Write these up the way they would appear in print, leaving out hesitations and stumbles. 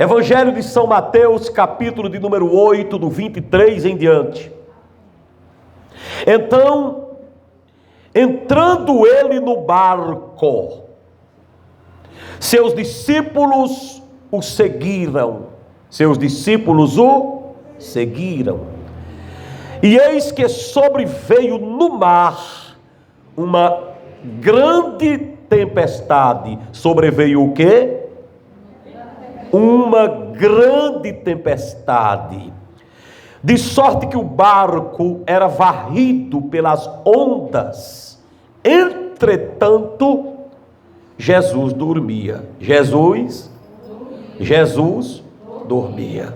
Evangelho de São Mateus, capítulo de número 8, do 23 em diante. Então, entrando ele no barco, seus discípulos o seguiram. Seus discípulos o seguiram. E eis que sobreveio no mar uma grande tempestade. Sobreveio o quê? Uma grande tempestade. De sorte que o barco era varrido pelas ondas. Entretanto, Jesus dormia. Jesus dormia.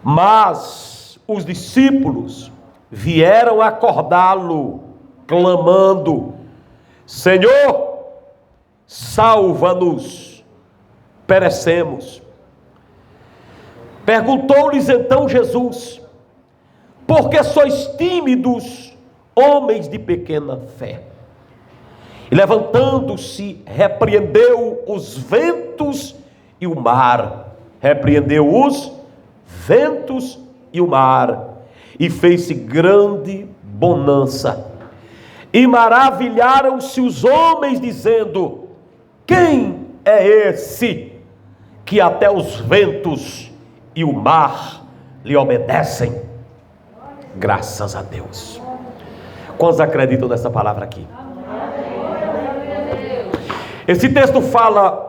Mas os discípulos vieram acordá-lo, clamando: Senhor, salva-nos, perecemos. Perguntou-lhes então Jesus: por que sois tímidos, homens de pequena fé? E levantando-se, repreendeu os ventos e o mar. Repreendeu os ventos e o mar. E fez-se grande bonança. E maravilharam-se os homens, dizendo: quem é esse que até os ventos e o mar lhe obedecem? Graças a Deus. Quantos acreditam nessa palavra aqui? Esse texto fala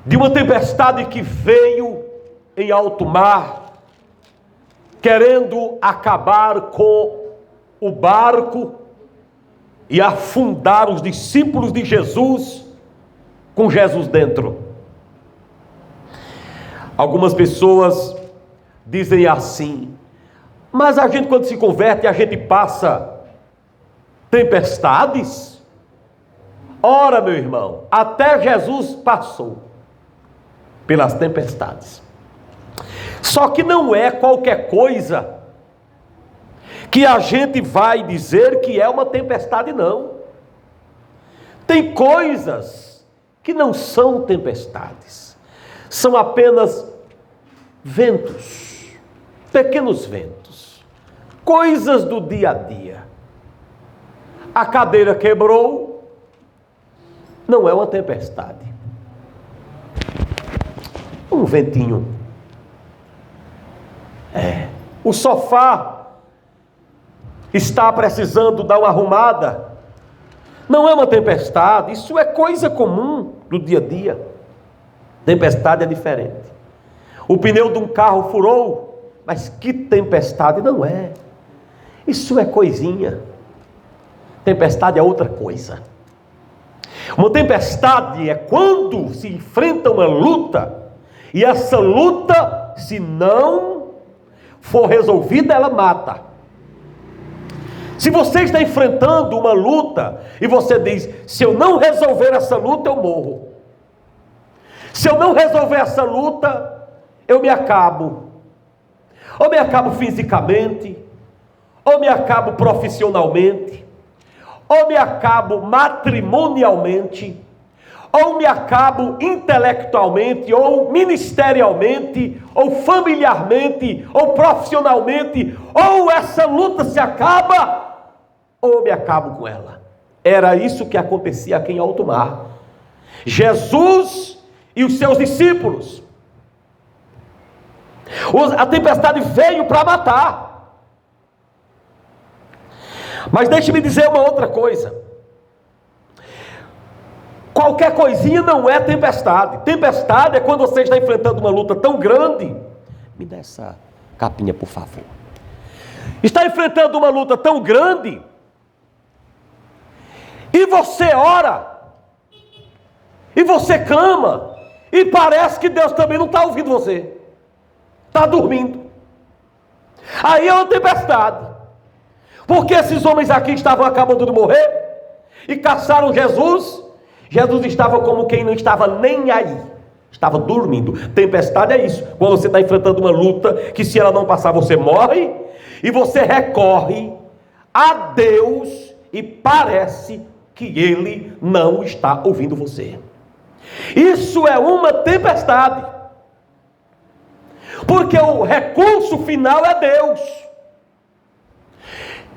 de uma tempestade que veio em alto mar, querendo acabar com o barco e afundar os discípulos de Jesus, com Jesus dentro. Algumas pessoas dizem assim: mas a gente, quando se converte, a gente passa tempestades? Ora, meu irmão, até Jesus passou pelas tempestades. Só que não é qualquer coisa que a gente vai dizer que é uma tempestade, não. Tem coisas que não são tempestades, são apenas ventos, pequenos ventos, coisas do dia a dia. A cadeira quebrou, não é uma tempestade. Um ventinho. O sofá está precisando dar uma arrumada. Não é uma tempestade. Isso é coisa comum do dia a dia. Tempestade é diferente. O pneu de um carro furou, mas que tempestade não é. Isso é coisinha. Tempestade é outra coisa. Uma tempestade é quando se enfrenta uma luta, e essa luta, se não for resolvida, ela mata. Se você está enfrentando uma luta e você diz: se eu não resolver essa luta, eu morro. Se eu não resolver essa luta, eu me acabo. Ou me acabo fisicamente, ou me acabo profissionalmente, ou me acabo matrimonialmente, ou me acabo intelectualmente, ou ministerialmente, ou familiarmente, ou profissionalmente, ou essa luta se acaba, ou me acabo com ela. Era isso que acontecia aqui em alto mar. Jesus e os seus discípulos. A tempestade veio para matar. Mas deixe-me dizer uma outra coisa. Qualquer coisinha não é tempestade. Tempestade é quando você está enfrentando uma luta tão grande. Me dá essa capinha, por favor. Está enfrentando uma luta tão grande, e você ora, e você clama, e parece que Deus também não está ouvindo você. Está dormindo. Aí é uma tempestade. Porque esses homens aqui estavam acabando de morrer e caçaram Jesus. Jesus estava como quem não estava nem aí, estava dormindo. Tempestade é isso, quando você está enfrentando uma luta que, se ela não passar, você morre, e você recorre a Deus e parece que Ele não está ouvindo você. Isso é uma tempestade. Porque o recurso final é Deus.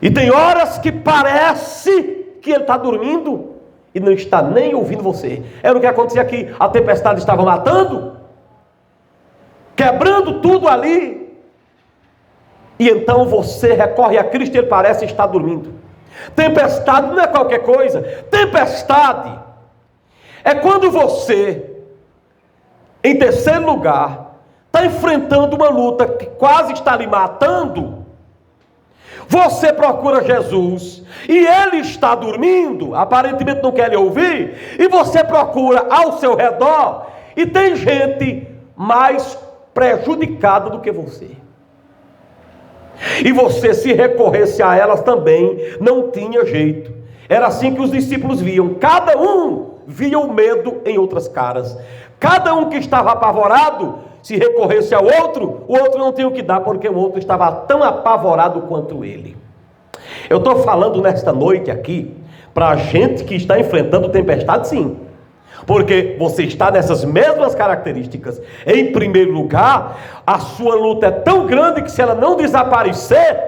E tem horas que parece que ele está dormindo e não está nem ouvindo você. Era o que acontecia aqui. A tempestade estava matando, quebrando tudo ali. E então você recorre a Cristo e ele parece estar dormindo. Tempestade não é qualquer coisa. Tempestade é quando você, em terceiro lugar, está enfrentando uma luta que quase está lhe matando. Você procura Jesus e ele está dormindo, aparentemente não quer lhe ouvir, e você procura ao seu redor e tem gente mais prejudicada do que você. E você, se recorresse a elas também, não tinha jeito. Era assim que os discípulos viam. Cada um via o medo em outras caras. Cada um que estava apavorado, se recorresse ao outro, o outro não tinha o que dar, porque o outro estava tão apavorado quanto ele. Eu estou falando nesta noite aqui, para a gente que está enfrentando tempestade, sim. Porque você está nessas mesmas características. Em primeiro lugar, a sua luta é tão grande que se ela não desaparecer,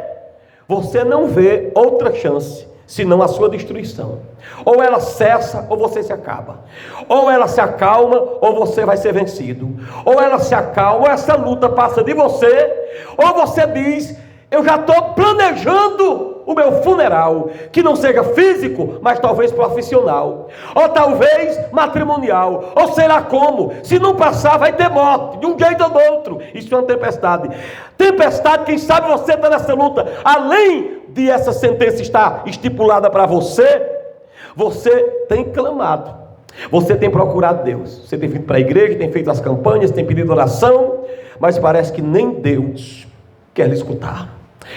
você não vê outra chance, senão a sua destruição. Ou ela cessa, ou você se acaba. Ou ela se acalma, ou você vai ser vencido. Ou ela se acalma, ou essa luta passa de você, ou você diz: eu já estou planejando o meu funeral, que não seja físico, mas talvez profissional, ou talvez matrimonial, ou sei lá como. Se não passar, vai ter morte, de um jeito ou do outro. Isso é uma tempestade. Tempestade, quem sabe você está nessa luta. Além de essa sentença estar estipulada para você, você tem clamado, você tem procurado Deus, você tem vindo para a igreja, tem feito as campanhas, tem pedido oração, mas parece que nem Deus quer lhe escutar.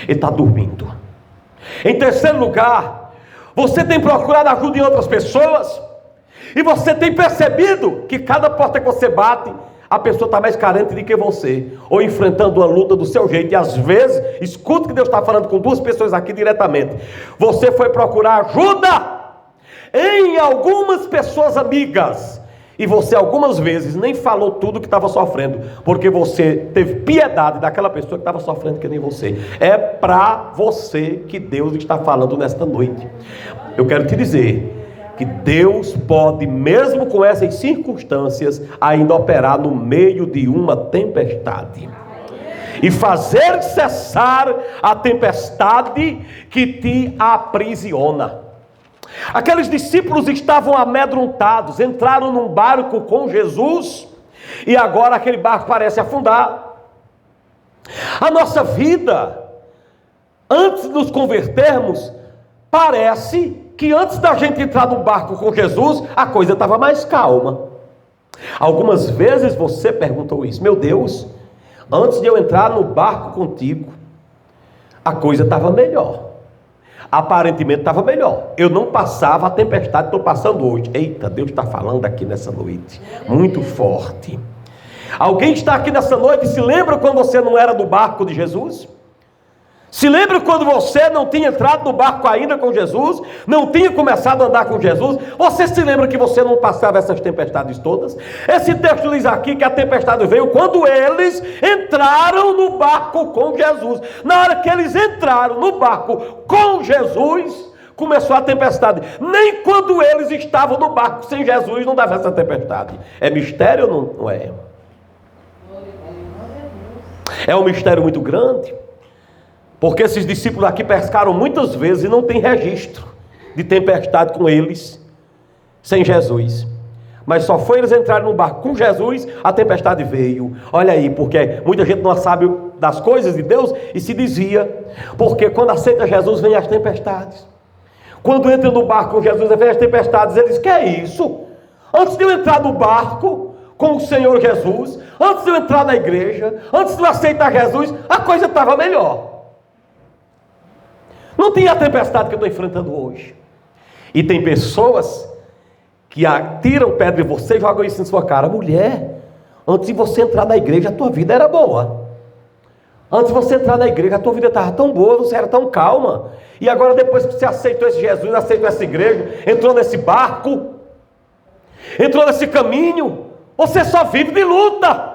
Ele está dormindo. Em terceiro lugar, você tem procurado ajuda em outras pessoas, e você tem percebido que cada porta que você bate, a pessoa está mais carente do que você, ou enfrentando uma luta do seu jeito. E às vezes, escuta que Deus está falando com duas pessoas aqui diretamente. Você foi procurar ajuda em algumas pessoas amigas, e você algumas vezes nem falou tudo que estava sofrendo, porque você teve piedade daquela pessoa que estava sofrendo que nem você. É para você que Deus está falando nesta noite. Eu quero te dizer que Deus pode, mesmo com essas circunstâncias, ainda operar no meio de uma tempestade e fazer cessar a tempestade que te aprisiona. Aqueles discípulos estavam amedrontados, entraram num barco com Jesus, e agora aquele barco parece afundar. A nossa vida, antes de nos convertermos, parece que antes da gente entrar no barco com Jesus, a coisa estava mais calma. Algumas vezes você perguntou isso: meu Deus, antes de eu entrar no barco contigo, a coisa estava melhor. Aparentemente estava melhor. Eu não passava a tempestade que estou passando hoje. Eita, Deus está falando aqui nessa noite, muito forte. Alguém está aqui nessa noite e se lembra quando você não era do barco de Jesus? Se lembra quando você não tinha entrado no barco ainda com Jesus, não tinha começado a andar com Jesus? Você se lembra que você não passava essas tempestades todas? Esse texto diz aqui que a tempestade veio quando eles entraram no barco com Jesus. Na hora que eles entraram no barco com Jesus, começou a tempestade. Nem quando eles estavam no barco sem Jesus não dava essa tempestade. É mistério ou não é? É um mistério muito grande. Porque esses discípulos aqui pescaram muitas vezes e não tem registro de tempestade com eles, sem Jesus. Mas só foi eles entrarem no barco com Jesus, a tempestade veio. Olha aí, porque muita gente não sabe das coisas de Deus e se desvia. Porque quando aceita Jesus, vem as tempestades. Quando entra no barco com Jesus, vem as tempestades. Ele diz: que é isso? Antes de eu entrar no barco com o Senhor Jesus, antes de eu entrar na igreja, antes de eu aceitar Jesus, a coisa estava melhor. Não tem a tempestade que eu estou enfrentando hoje. E tem pessoas que atiram pedra em você e jogam isso em sua cara. Mulher, antes de você entrar na igreja, a tua vida era boa. Antes de você entrar na igreja, a tua vida estava tão boa, você era tão calma. E agora, depois que você aceitou esse Jesus, aceitou essa igreja, entrou nesse barco, entrou nesse caminho, você só vive de luta.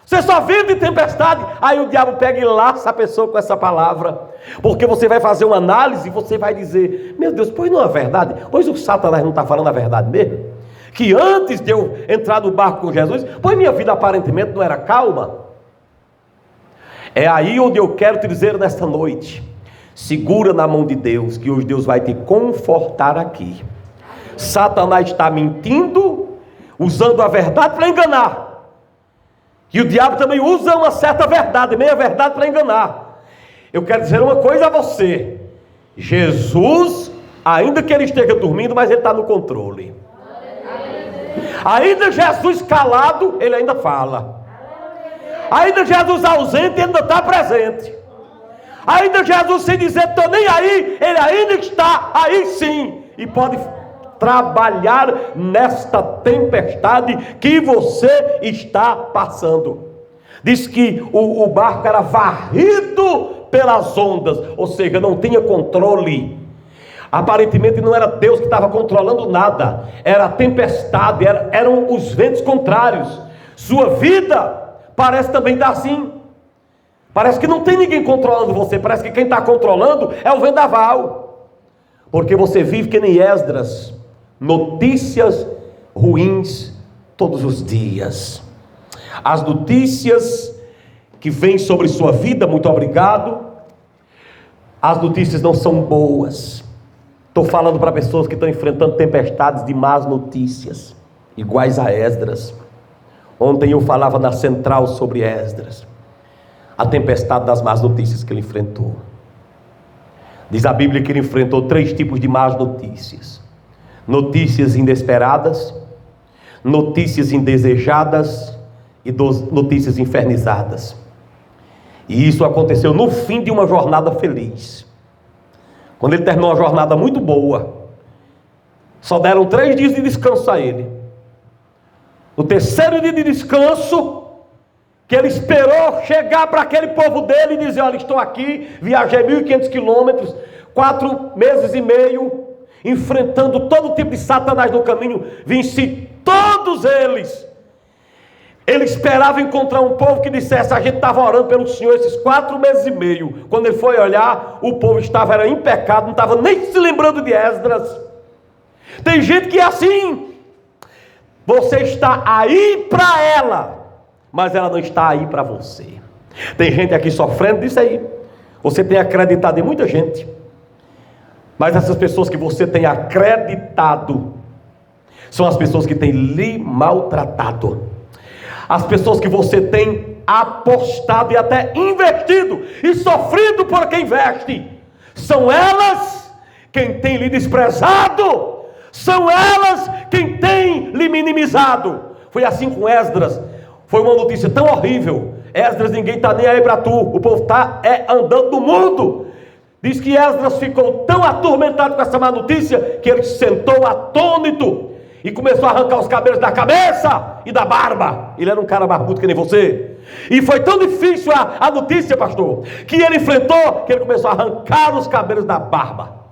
Você só vive de tempestade. Aí o diabo pega e laça a pessoa com essa palavra. Porque você vai fazer uma análise e você vai dizer: meu Deus, pois não é verdade? Pois o Satanás não está falando a verdade mesmo? Que antes de eu entrar no barco com Jesus, pois minha vida aparentemente não era calma. É aí onde eu quero te dizer nesta noite: segura na mão de Deus, que hoje Deus vai te confortar aqui. Satanás está mentindo, usando a verdade para enganar. E o diabo também usa uma certa verdade, meia verdade, para enganar. Eu quero dizer uma coisa a você: Jesus, ainda que ele esteja dormindo, mas ele está no controle. Ainda Jesus calado, ele ainda fala. Ainda Jesus ausente, ele ainda está presente. Ainda Jesus sem dizer estou nem aí, ele ainda está aí sim. E pode trabalhar nesta tempestade que você está passando. Diz que o barco era varrido pelas ondas, ou seja, não tinha controle. Aparentemente não era Deus que estava controlando nada, era a tempestade, eram os ventos contrários. Sua vida parece também estar assim. Parece que não tem ninguém controlando você, parece que quem está controlando é o vendaval. Porque você vive que nem Esdras, notícias ruins todos os dias. As notícias que vêm sobre sua vida, muito obrigado, as notícias não são boas. Estou falando para pessoas que estão enfrentando tempestades de más notícias, iguais a Esdras. Ontem eu falava na central sobre Esdras, a tempestade das más notícias que ele enfrentou. Diz a Bíblia que ele enfrentou 3 tipos de más notícias: notícias inesperadas, notícias indesejadas e notícias infernizadas. E isso aconteceu no fim de uma jornada feliz. Quando ele terminou uma jornada muito boa, só deram 3 dias de descanso a ele. No 3º dia de descanso, que ele esperou chegar para aquele povo dele e dizer: olha, estou aqui, viajei 1.500 quilômetros, 4 meses e meio, enfrentando todo tipo de Satanás no caminho, venci todos eles. Ele esperava encontrar um povo que dissesse: a gente estava orando pelo Senhor esses 4 meses e meio. Quando ele foi olhar, o povo era em pecado, não estava nem se lembrando de Esdras. Tem gente que é assim. Você está aí para ela, mas ela não está aí para você. Tem gente aqui sofrendo disso aí. Você tem acreditado em muita gente, mas essas pessoas que você tem acreditado são as pessoas que têm lhe maltratado. As pessoas que você tem apostado e até investido e sofrido por quem investe, são elas quem tem lhe desprezado, são elas quem tem lhe minimizado. Foi assim com Esdras. Foi uma notícia tão horrível: Esdras, ninguém está nem aí para tu, o povo está andando no mundo. Diz que Esdras ficou tão atormentado com essa má notícia que ele se sentou atônito e começou a arrancar os cabelos da cabeça e da barba. Ele era um cara barbudo que nem você. E foi tão difícil a notícia, pastor, que ele enfrentou, que ele começou a arrancar os cabelos da barba.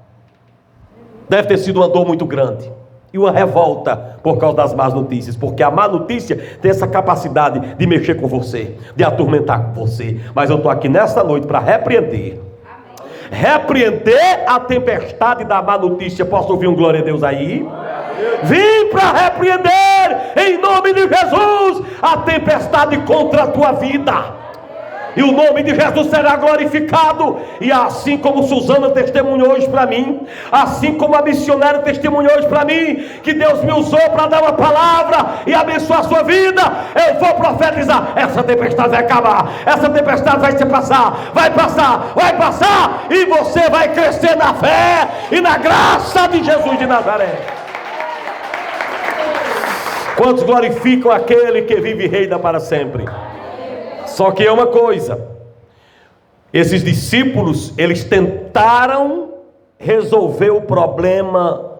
Deve ter sido uma dor muito grande e uma revolta por causa das más notícias, porque a má notícia tem essa capacidade de mexer com você, de atormentar com você. Mas eu estou aqui nesta noite para repreender a tempestade da má notícia. Posso ouvir um glória a Deus aí? Vim para repreender em nome de Jesus a tempestade contra a tua vida, e o nome de Jesus será glorificado. E assim como Suzana testemunhou hoje para mim, assim como a missionária testemunhou hoje para mim, que Deus me usou para dar uma palavra e abençoar a sua vida, eu vou profetizar: essa tempestade vai acabar, essa tempestade vai se passar, vai passar, e você vai crescer na fé e na graça de Jesus de Nazaré. Quantos glorificam aquele que vive e reina para sempre? Só que é uma coisa: esses discípulos, eles tentaram resolver o problema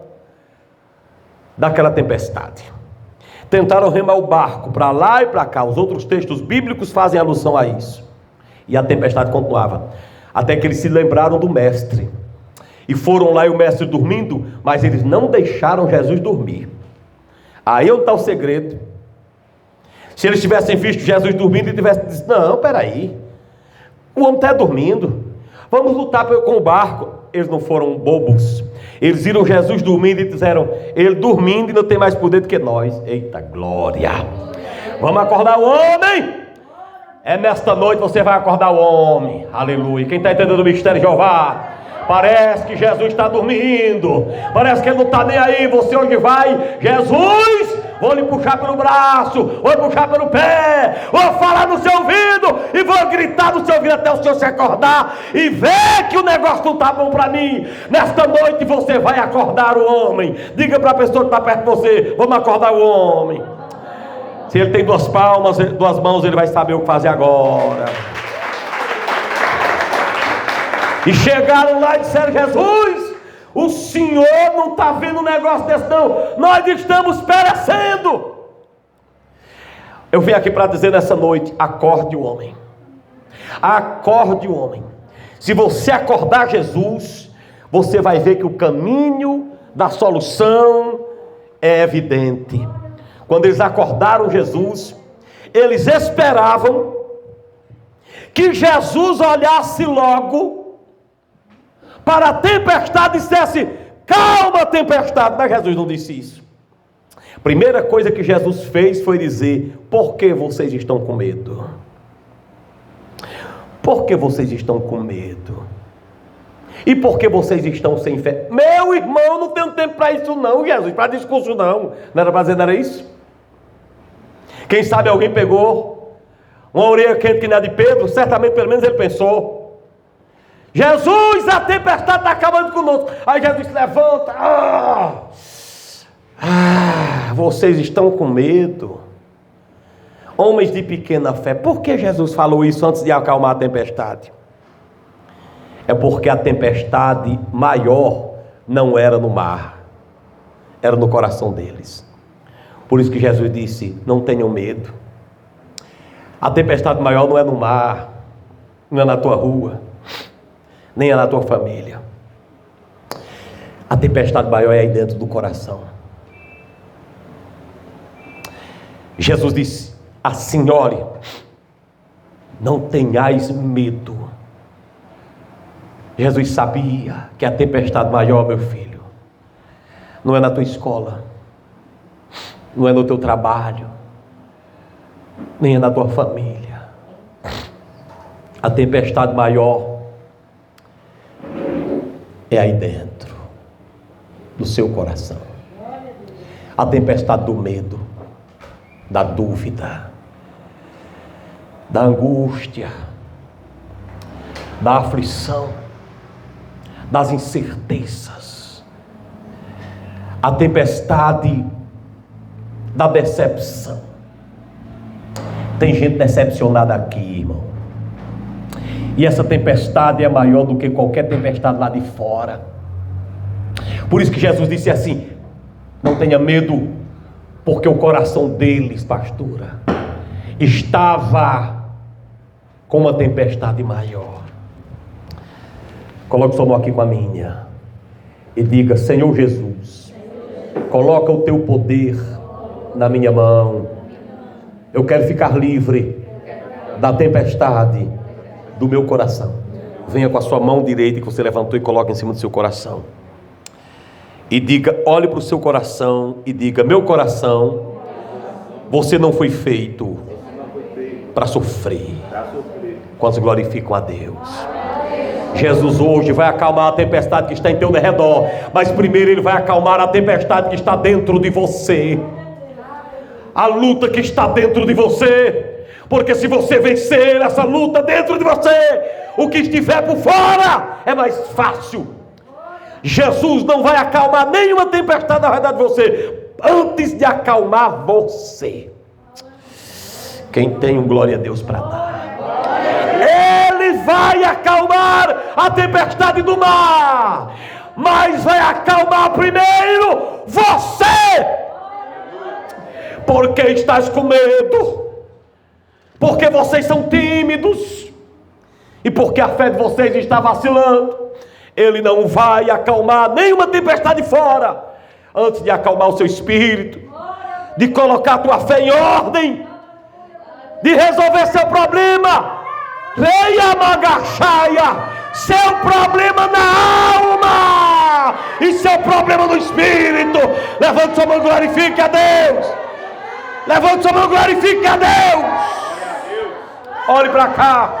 daquela tempestade. Tentaram remar o barco para lá e para cá. Os outros textos bíblicos fazem alusão a isso. E a tempestade continuava, até que eles se lembraram do mestre. E foram lá, e o mestre dormindo, mas eles não deixaram Jesus dormir. Aí onde está o segredo? Se eles tivessem visto Jesus dormindo e tivessem dito: não, peraí, o homem está dormindo, vamos lutar com o barco. Eles não foram bobos. Eles viram Jesus dormindo e disseram: ele dormindo e não tem mais poder do que nós. Eita glória! Vamos acordar o homem. É nesta noite você vai acordar o homem. Aleluia. Quem está entendendo o mistério de Jeová? Parece que Jesus está dormindo, parece que ele não está nem aí. Você hoje vai: Jesus, vou lhe puxar pelo braço, vou lhe puxar pelo pé, vou falar no seu ouvido e vou gritar no seu ouvido até o senhor se acordar e ver que o negócio não está bom para mim. Nesta noite você vai acordar o homem. Diga para a pessoa que está perto de você: vamos acordar o homem. Se ele tem duas mãos, ele vai saber o que fazer agora. E chegaram lá e disseram: Jesus, o senhor não está vendo um negócio desse não, nós estamos perecendo. Eu vim aqui para dizer nessa noite: acorde o homem. Acorde o homem. Se você acordar Jesus, você vai ver que o caminho da solução é evidente. Quando eles acordaram Jesus, eles esperavam que Jesus olhasse logo para a tempestade e dissesse: calma, tempestade. Mas Jesus não disse isso. A primeira coisa que Jesus fez foi dizer: por que vocês estão com medo? Por que vocês estão com medo? E por que vocês estão sem fé? Meu irmão, não tenho tempo para isso não, Jesus, para discurso não. Não era para dizer, não era isso? Quem sabe alguém pegou uma orelha quente que não é de Pedro, certamente pelo menos ele pensou: Jesus, a tempestade está acabando conosco. Aí Jesus se levanta: vocês estão com medo, homens de pequena fé. Por que Jesus falou isso antes de acalmar a tempestade? É porque a tempestade maior não era no mar, era no coração deles. Por isso que Jesus disse: não tenham medo. A tempestade maior não é no mar, não é na tua rua, nem é na tua família. A tempestade maior é aí dentro do coração. Jesus disse assim: olhe, não tenhais medo. Jesus sabia que a tempestade maior, meu filho, não é na tua escola, não é no teu trabalho, nem é na tua família. A tempestade maior é aí dentro do seu coração. A tempestade do medo, da dúvida, da angústia, da aflição, das incertezas, a tempestade da decepção. Tem gente decepcionada aqui, irmão, e essa tempestade é maior do que qualquer tempestade lá de fora. Por isso que Jesus disse assim: não tenha medo, porque o coração deles, pastora, estava com uma tempestade maior. Coloque sua mão aqui com a minha e diga: Senhor Jesus, coloca o teu poder na minha mão. Eu quero ficar livre da tempestade do meu coração. Venha com a sua mão direita que você levantou e coloque em cima do seu coração. E diga, olhe para o seu coração e diga: meu coração, você não foi feito para sofrer. Quantos glorificam a Deus? Jesus hoje vai acalmar a tempestade que está em teu redor, mas primeiro Ele vai acalmar a tempestade que está dentro de você, a luta que está dentro de você, porque se você vencer essa luta dentro de você, o que estiver por fora é mais fácil. Jesus não vai acalmar nenhuma tempestade na verdade de você, antes de acalmar você. Quem tem um glória a Deus para dar? Ele vai acalmar a tempestade do mar, mas vai acalmar primeiro você. Porque estás com medo, porque vocês são tímidos e porque a fé de vocês está vacilando. Ele não vai acalmar nenhuma tempestade fora, antes de acalmar o seu espírito, de colocar a tua fé em ordem de resolver seu problema. Leia Magachaia, seu problema na alma e seu problema no espírito. Levante sua mão e glorifique a Deus. Levante sua mão e glorifique a Deus. Olhe para cá.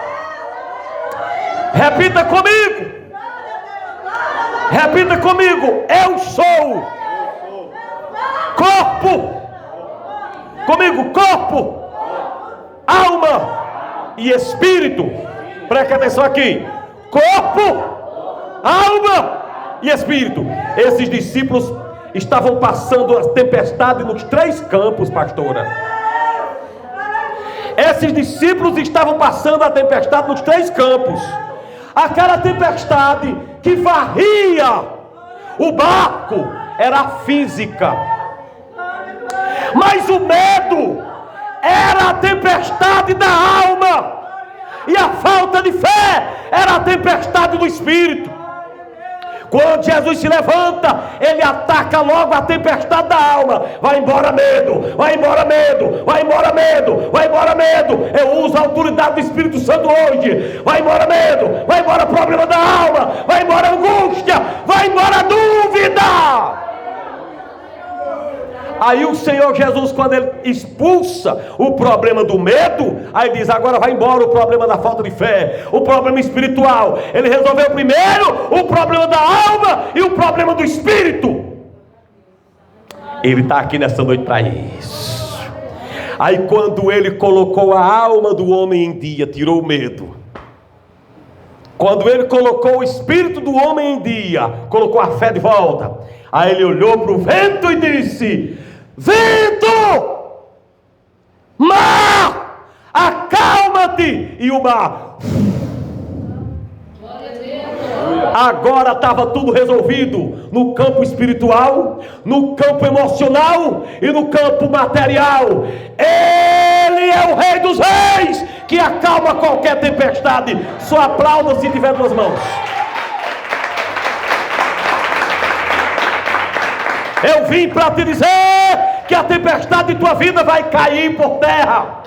Repita comigo. Repita comigo. Eu sou corpo. Comigo, corpo, alma e espírito. Preste atenção aqui. Corpo, alma e espírito. Esses discípulos estavam passando a tempestade nos 3 campos, pastora. Esses discípulos estavam passando a tempestade nos 3 campos. Aquela tempestade que varria o barco era a física, mas o medo era a tempestade da alma, e a falta de fé era a tempestade do espírito. Quando Jesus se levanta, ele ataca logo a tempestade da alma. Vai embora medo, vai embora medo, vai embora medo, vai embora medo. Eu uso a autoridade do Espírito Santo hoje. Vai embora medo, vai embora problema da alma, vai embora angústia, vai embora dúvida. Aí o Senhor Jesus, quando ele expulsa o problema do medo, aí diz: agora vai embora o problema da falta de fé, o problema espiritual. Ele resolveu primeiro o problema da alma e o problema do espírito. Ele está aqui nessa noite para isso. Aí quando ele colocou a alma do homem em dia, tirou o medo. Quando ele colocou o espírito do homem em dia, colocou a fé de volta. Aí ele olhou para o vento e disse: vento, mar, acalma-te. E o mar, agora estava tudo resolvido no campo espiritual, no campo emocional e no campo material. Ele é o Rei dos Reis, que acalma qualquer tempestade. Só aplauda se tiver 2 mãos. Eu vim para te dizer que a tempestade de tua vida vai cair por terra.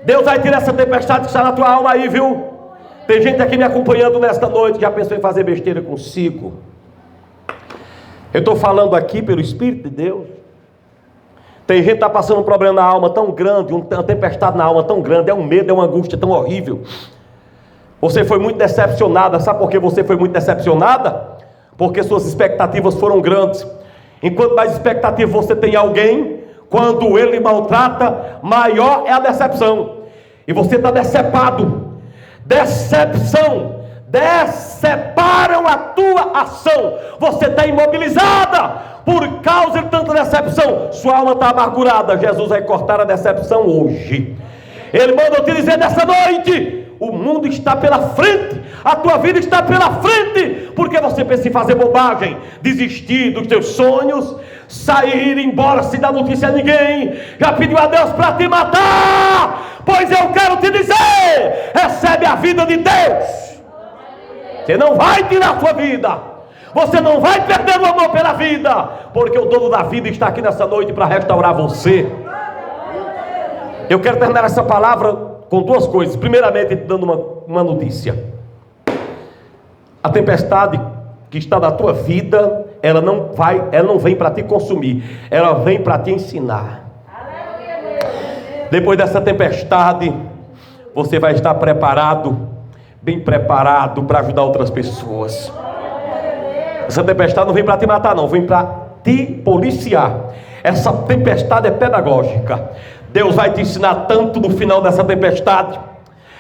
Deus vai tirar essa tempestade que está na tua alma aí, viu? Tem gente aqui me acompanhando nesta noite que já pensou em fazer besteira consigo. Eu estou falando aqui pelo Espírito de Deus. Tem gente que está passando um problema na alma tão grande, uma tempestade na alma tão grande, é um medo, é uma angústia tão horrível. Você foi muito decepcionada. Sabe por que você foi muito decepcionada? Porque suas expectativas foram grandes. Enquanto mais expectativa você tem em alguém, quando ele maltrata, maior é a decepção. E você está decepado. Decepção, deceparam a tua ação. Você está imobilizada por causa de tanta decepção. Sua alma está amargurada. Jesus vai cortar a decepção hoje. Ele manda eu te dizer nessa noite: o mundo está pela frente, a tua vida está pela frente, porque você pensa em fazer bobagem, desistir dos teus sonhos, sair embora sem dar notícia a ninguém, já pediu a Deus para te matar. Pois eu quero te dizer: recebe a vida de Deus. Você não vai tirar a sua vida, você não vai perder o amor pela vida, porque o dono da vida está aqui nessa noite para restaurar você. Eu quero terminar essa palavra com 2 coisas. Primeiramente, te dando uma notícia. A tempestade que está na tua vida, ela não vem para te consumir, ela vem para te ensinar. Depois dessa tempestade, você vai estar preparado, bem preparado para ajudar outras pessoas. Essa tempestade não vem para te matar, não, vem para te policiar. Essa tempestade é pedagógica. Deus vai te ensinar tanto no final dessa tempestade.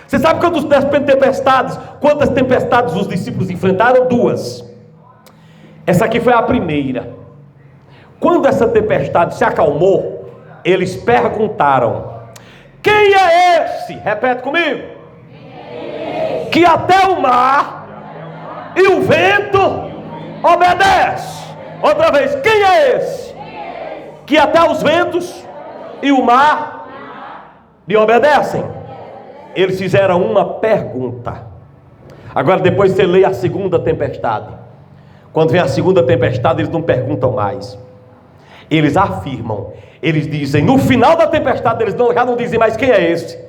Você sabe quantas tempestades os discípulos enfrentaram? 2. Essa aqui foi a primeira. Quando essa tempestade se acalmou, eles perguntaram: quem é esse? Repete comigo. Que até o mar e o vento obedece. Outra vez, quem é esse? Que até os ventos e o mar lhe obedecem. Eles fizeram uma pergunta. Agora depois você lê a segunda tempestade. Quando vem a segunda tempestade, eles não perguntam mais. Eles afirmam, eles dizem, no final da tempestade, eles já não dizem mais quem é esse.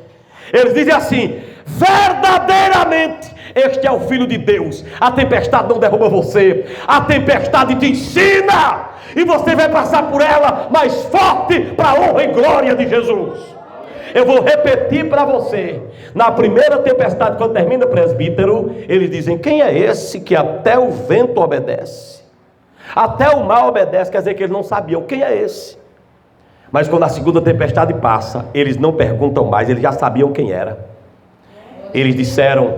Eles dizem assim: verdadeiramente este é o Filho de Deus. A tempestade não derruba você, a tempestade te ensina, e você vai passar por ela mais forte para a honra e glória de Jesus. Eu vou repetir para você. Na primeira tempestade, quando termina o presbítero, eles dizem: quem é esse que até o vento obedece, até o mar obedece? Quer dizer que eles não sabiam quem é esse. Mas quando a segunda tempestade passa, eles não perguntam mais, eles já sabiam quem era. Eles disseram: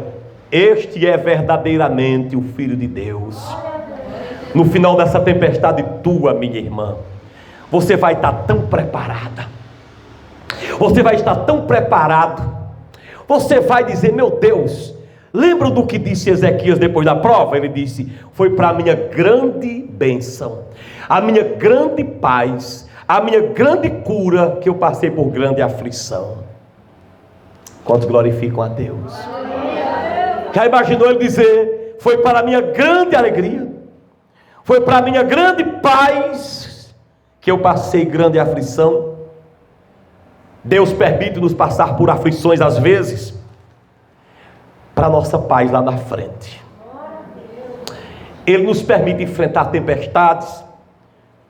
este é verdadeiramente o Filho de Deus. No final dessa tempestade tua, minha irmã, você vai estar tão preparada, você vai estar tão preparado, você vai dizer: meu Deus, lembra do que disse Ezequias depois da prova? Ele disse: foi para a minha grande bênção, a minha grande paz, a minha grande cura, que eu passei por grande aflição. Quantos glorificam a Deus? Já imaginou ele dizer: foi para a minha grande alegria, foi para a minha grande paz, que eu passei grande aflição? Deus permite-nos passar por aflições às vezes, para a nossa paz lá na frente. Ele nos permite enfrentar tempestades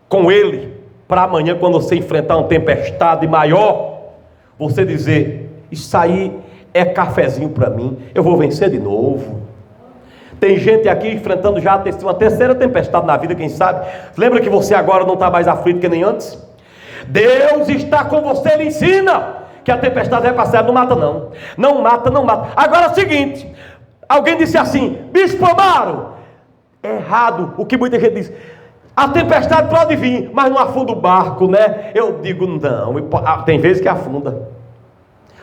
com Ele, para amanhã, quando você enfrentar uma tempestade maior, você dizer: isso aí é cafezinho para mim, eu vou vencer de novo. Tem gente aqui enfrentando já uma terceira tempestade na vida, quem sabe. Lembra que você agora não está mais aflito que nem antes? Deus está com você, Ele ensina que a tempestade vai passar. Não mata não, não mata, não mata. Agora é o seguinte: alguém disse assim: Bispo Amaro, é errado o que muita gente diz, a tempestade pode vir, mas não afunda o barco, né? Eu digo: não, tem vezes que afunda.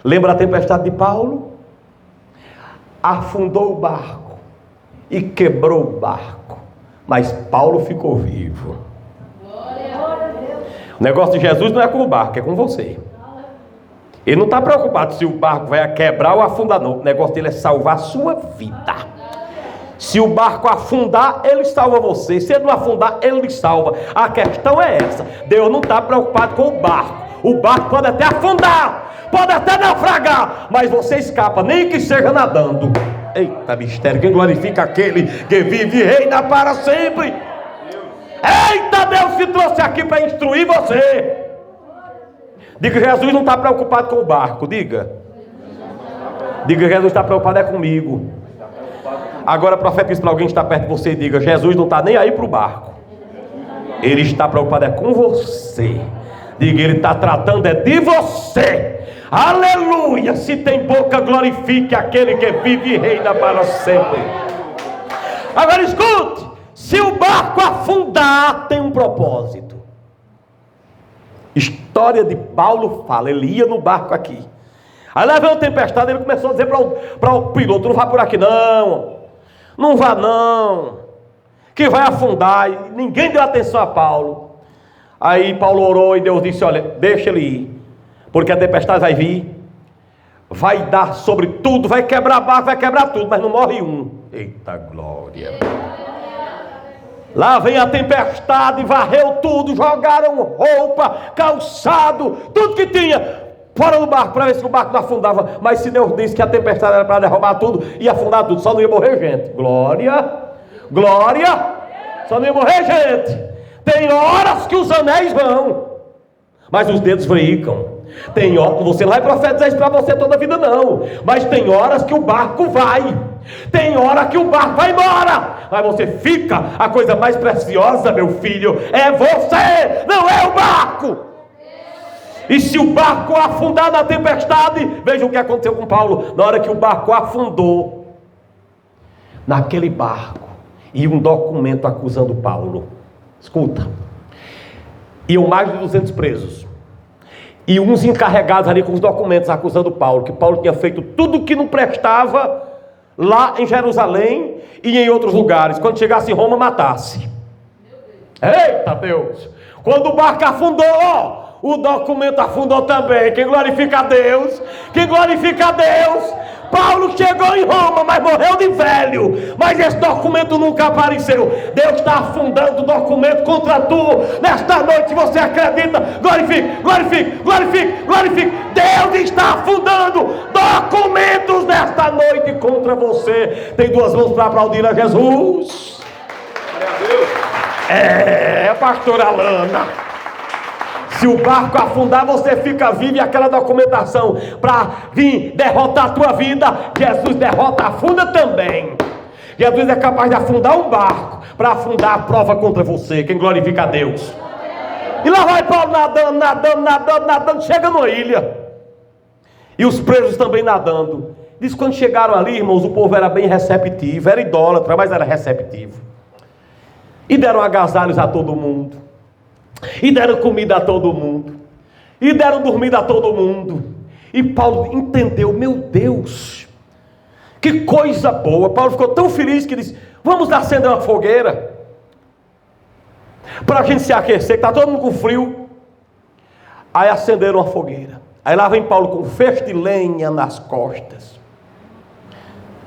Lembra a tempestade de Paulo? Afundou o barco e quebrou o barco, mas Paulo ficou vivo. O negócio de Jesus não é com o barco, é com você. Ele não está preocupado se o barco vai quebrar ou afundar, não. O negócio dele é salvar a sua vida. Se o barco afundar, Ele salva você. Se ele não afundar, Ele lhe salva. A questão é essa: Deus não está preocupado com o barco. O barco pode até afundar, pode até naufragar, mas você escapa, nem que seja nadando. Eita mistério, quem glorifica aquele que vive e reina para sempre. Eita, Deus te trouxe aqui para instruir você. Diga: Jesus não está preocupado com o barco. Diga: Jesus está preocupado é comigo. Agora profetize para alguém que está perto de você e diga: Jesus não está nem aí para o barco, Ele está preocupado é com você. Diga: Ele está tratando é de você. Aleluia. Se tem boca, glorifique aquele que vive e reina para sempre. Agora escute: se o barco afundar, tem um propósito. História de Paulo fala, ele ia no barco aqui, aí lá veio uma tempestade, ele começou a dizer para o piloto: não vá por aqui não, não vá não, que vai afundar. E ninguém deu atenção a Paulo. Aí Paulo orou e Deus disse: olha, deixa ele ir, porque a tempestade vai vir, vai dar sobre tudo, vai quebrar barco, vai quebrar tudo, mas não morre um. Eita glória. Lá vem a tempestade, varreu tudo, jogaram roupa, calçado, tudo que tinha fora do barco, para ver se o barco não afundava. Mas se Deus disse que a tempestade era para derrubar tudo e afundar tudo, só não ia morrer gente. Glória, glória, só não ia morrer gente. Tem horas que os anéis vão, mas os dedos brincam. Tem horas, você não vai profetizar isso para você toda a vida não, mas tem horas que o barco vai, tem hora que o barco vai embora, mas você fica. A coisa mais preciosa, meu filho, é você, não é o barco. E se o barco afundar na tempestade, veja o que aconteceu com Paulo. Na hora que o barco afundou, naquele barco ia um documento acusando Paulo. Escuta, iam mais de 200 presos, e uns encarregados ali com os documentos acusando Paulo, que Paulo tinha feito tudo que não prestava lá em Jerusalém e em outros lugares. Quando chegasse em Roma, matasse. Eita Deus! Quando o barco afundou, o documento afundou também. Quem glorifica a Deus? Quem glorifica a Deus? Paulo chegou em Roma, mas morreu de velho. Mas esse documento nunca apareceu. Deus está afundando o documento contra tu. Nesta noite, se você acredita, glorifique, glorifique, glorifique, glorifique. Deus está afundando documentos nesta noite contra você. Tem duas mãos para aplaudir a Jesus. Pastor Alana. Se o barco afundar, você fica vivo e aquela documentação para vir derrotar a tua vida, Jesus derrota, afunda também. Jesus é capaz de afundar um barco para afundar a prova contra você. Quem glorifica a Deus? E lá vai Paulo nadando, chega numa ilha. E os presos também nadando. Diz que quando chegaram ali, irmãos, o povo era bem receptivo, era idólatra, mas era receptivo. E deram agasalhos a todo mundo. E deram comida a todo mundo. E deram dormida a todo mundo. E Paulo entendeu, meu Deus, que coisa boa. Paulo ficou tão feliz que disse: vamos acender uma fogueira para a gente se aquecer, que está todo mundo com frio. Aí acenderam uma fogueira. Aí lá vem Paulo com um feixe de lenha nas costas.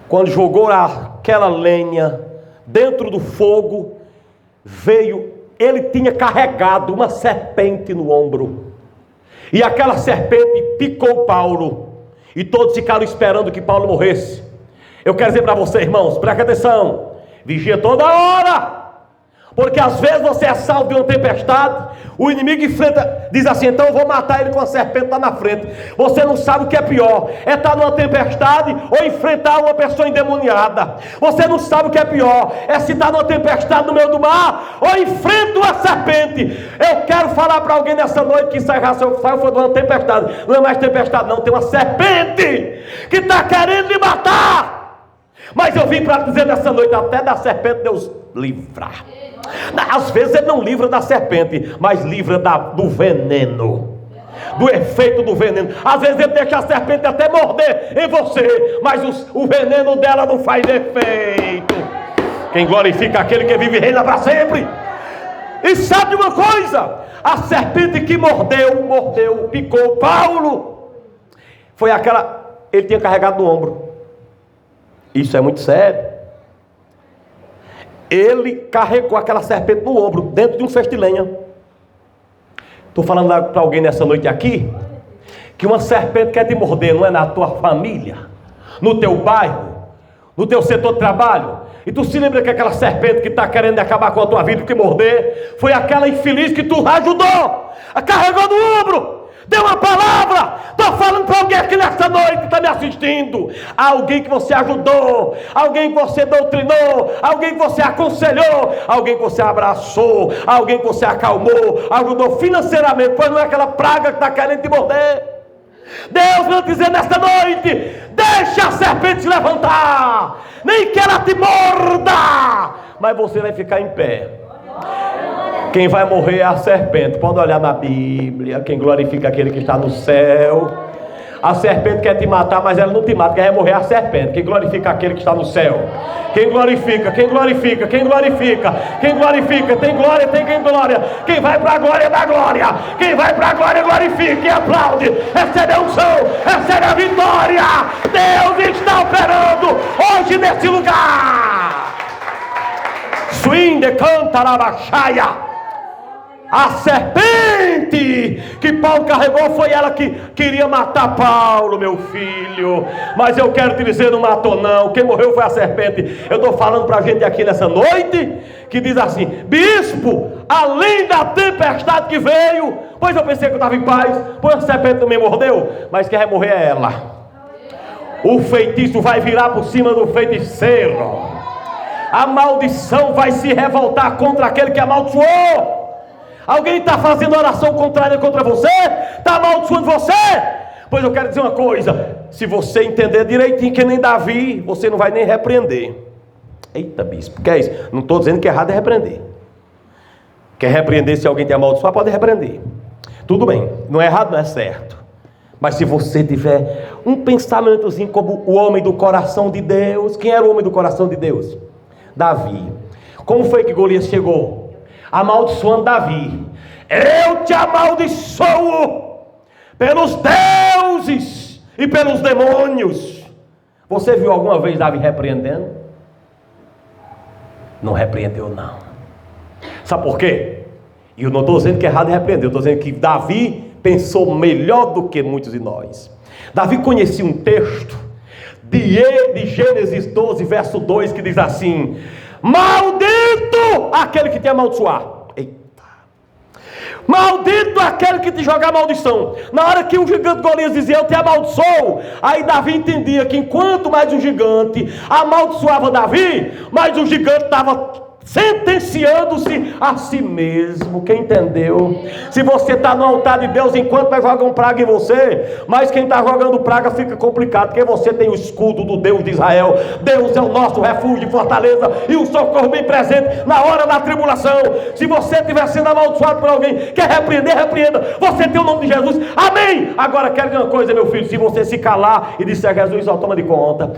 Quando jogou aquela lenha dentro do fogo, ele tinha carregado uma serpente no ombro. E aquela serpente picou Paulo. E todos ficaram esperando que Paulo morresse. Eu quero dizer para você, irmãos, preste atenção. Vigia toda hora. Porque às vezes você é salvo de uma tempestade. O inimigo enfrenta, diz assim: então eu vou matar ele com a serpente lá na frente. Você não sabe o que é pior: é estar numa tempestade ou enfrentar uma pessoa endemoniada. Você não sabe o que é pior: é se estar numa tempestade no meio do mar ou enfrenta uma serpente. Eu quero falar para alguém nessa noite que saiu foi de uma tempestade. Não é mais tempestade não, tem uma serpente que está querendo lhe matar. Mas eu vim para dizer nessa noite: até da serpente Deus livrar. Às vezes ele não livra da serpente, mas livra do veneno, do efeito do veneno. Às vezes ele deixa a serpente até morder em você, mas o veneno dela não faz efeito. Quem glorifica aquele que vive e reina para sempre. E sabe uma coisa? A serpente que picou Paulo, foi aquela, ele tinha carregado no ombro. Isso é muito sério. Ele carregou aquela serpente no ombro, dentro de um feixe de lenha. Estou falando para alguém nessa noite aqui, que uma serpente quer te morder, não é na tua família, no teu bairro, no teu setor de trabalho. E tu se lembra que aquela serpente que está querendo acabar com a tua vida, te morder, foi aquela infeliz que tu ajudou, a carregou no ombro. Deu uma palavra. Estou falando para alguém aqui nesta noite que está me assistindo. Alguém que você ajudou, alguém que você doutrinou, alguém que você aconselhou, alguém que você abraçou, alguém que você acalmou, ajudou financeiramente, pois não é aquela praga que está querendo te morder. Deus vai dizer nesta noite: deixa a serpente se levantar, nem que ela te morda, mas você vai ficar em pé. Quem vai morrer é a serpente. Pode olhar na Bíblia. Quem glorifica aquele que está no céu. A serpente quer te matar, mas ela não te mata. Quem vai morrer é a serpente. Quem glorifica aquele que está no céu. Quem glorifica, quem glorifica, quem glorifica, quem glorifica, tem glória, tem quem glória. Quem vai para a glória da glória. Quem vai para a glória glorifica e aplaude. Recebe a unção, recebe a vitória. Deus está operando hoje nesse lugar. Swing de cantarabachaya. A serpente que Paulo carregou foi ela que queria matar Paulo, meu filho. Mas eu quero te dizer, não matou não. Quem morreu foi a serpente. Eu estou falando para a gente aqui nessa noite, que diz assim: bispo, além da tempestade que veio, pois eu pensei que eu estava em paz, pois a serpente não me mordeu, mas quem vai morrer é ela. O feitiço vai virar por cima do feiticeiro. A maldição vai se revoltar contra aquele que amaldiçoou. Alguém está fazendo oração contrária contra você? Está amaldiçoando você? Pois eu quero dizer uma coisa: se você entender direitinho, que nem Davi, você não vai nem repreender. Eita, bispo, que é isso? Não estou dizendo que é errado é repreender. Quer repreender se alguém te amaldiçoar, pode repreender. Tudo bem, não é errado, não é certo. Mas se você tiver um pensamentozinho como o homem do coração de Deus. Quem era o homem do coração de Deus? Davi. Como foi que Golias chegou? Amaldiçoando Davi. Eu te amaldiçoo pelos deuses e pelos demônios. Você viu alguma vez Davi repreendendo? Não repreendeu, não. Sabe por quê? E eu não estou dizendo que é errado repreender, eu estou dizendo que Davi pensou melhor do que muitos de nós. Davi conhecia um texto de Gênesis 12, verso 2, que diz assim: maldito aquele que te amaldiçoar. Eita! Maldito aquele que te jogar maldição. Na hora que o gigante Golias dizia, eu te amaldiçoo, aí Davi entendia que enquanto mais o gigante amaldiçoava Davi, mais o gigante estava sentenciando-se a si mesmo. Quem entendeu? Se você está no altar de Deus, enquanto vai jogar um praga em você, mas quem está jogando praga fica complicado, porque você tem o escudo do Deus de Israel. Deus é o nosso refúgio e fortaleza, e o socorro bem presente na hora da tribulação. Se você estiver sendo amaldiçoado por alguém, quer repreender, repreenda. Você tem o nome de Jesus, amém. Agora quero dizer uma coisa, meu filho: se você se calar e disser, Jesus, ó, toma de conta,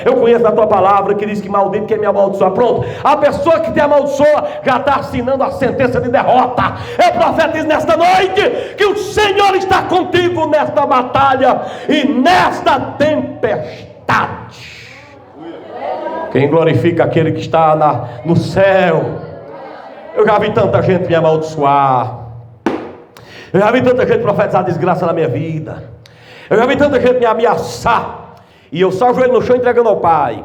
eu conheço a tua palavra que diz que maldito quem me amaldiçoar. Pronto, a pessoa que te amaldiçoa já está assinando a sentença de derrota. Eu profetizo nesta noite que o Senhor está contigo nesta batalha e nesta tempestade. Quem glorifica aquele que está no céu. Eu já vi tanta gente me amaldiçoar, eu já vi tanta gente profetizar desgraça na minha vida, eu já vi tanta gente me ameaçar, e eu só ajoelho no chão entregando ao Pai.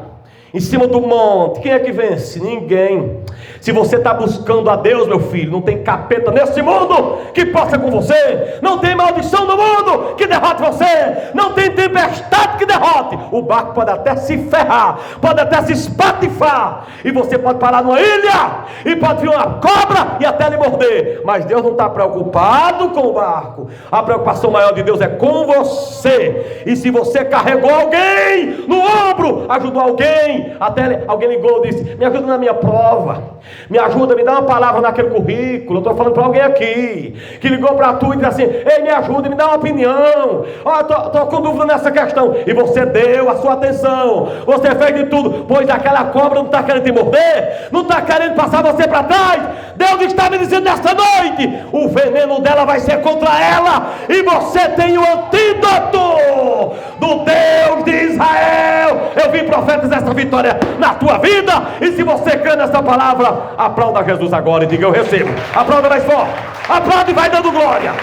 Em cima do monte, quem é que vence? Ninguém. Se você está buscando a Deus, meu filho, não tem capeta nesse mundo que possa com você, não tem maldição no mundo que derrote você, não tem tempestade que derrote. O barco pode até se ferrar, pode até se espatifar, e você pode parar numa ilha, e pode vir uma cobra e até lhe morder, mas Deus não está preocupado com o barco. A preocupação maior de Deus é com você. E se você carregou alguém no ombro, ajudou alguém, até alguém ligou e disse, me ajuda na minha prova, me ajuda, me dá uma palavra naquele currículo. Eu estou falando para alguém aqui que ligou para tu e disse assim, ei, me ajuda, me dá uma opinião, estou com dúvida nessa questão, e você deu a sua atenção, você fez de tudo, pois aquela cobra não está querendo te morder, não está querendo passar você para trás. Deus está me dizendo nesta noite, o veneno dela vai ser contra ela, e você tem o antídoto do Deus de Israel. Eu vi profetas essa vitória na tua vida, e se você crê nessa palavra, aplauda Jesus agora e diga, eu recebo. Aplauda mais forte, aplauda e vai dando glória.